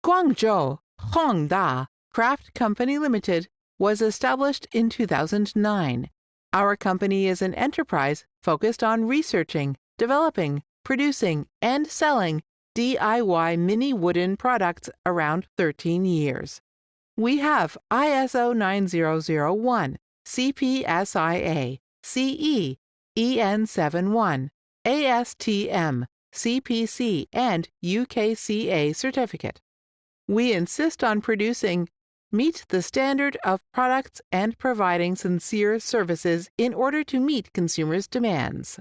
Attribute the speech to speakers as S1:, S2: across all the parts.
S1: Guangzhou Hongda Craft Company Limited was established in 2009. Our company is an enterprise focused on researching, developing, producing, and selling DIY mini wooden products around 13 years. We have ISO 9001, CPSIA, CE, EN71, ASTM, CPC, and UKCA certificate. We insist on producing meet the standard of products and providing sincere services in order to meet consumers' demands.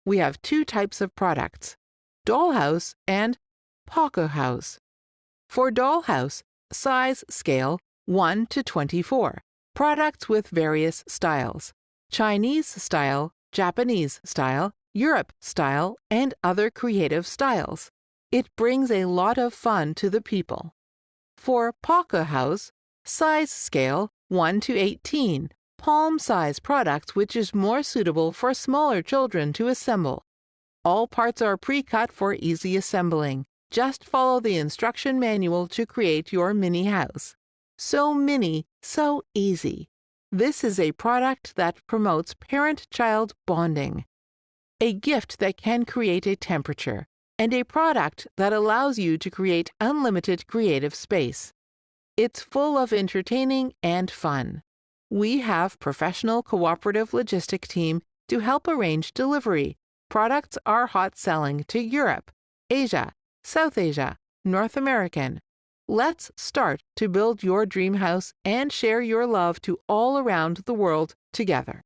S1: We have two types of products, Dollhouse and Poco House. For Dollhouse, size scale 1 to 24, products with various styles, Chinese style, Japanese style, Europe style, and other creative styles. It brings a lot of fun to the people. For Poco House, size scale 1 to 18, palm-size products which is more suitable for smaller children to assemble. All parts are pre-cut for easy assembling. Just follow the instruction manual to create your mini house. So mini, so easy. This is a product that promotes parent-child bonding, a gift that can create a temperature, and a product that allows you to create unlimited creative space. It's full of entertaining and fun. We have professional cooperative logistic team to help arrange delivery. Products are hot selling to Europe, Asia, South Asia, North American. Let's start to build your dream house and share your love to all around the world together.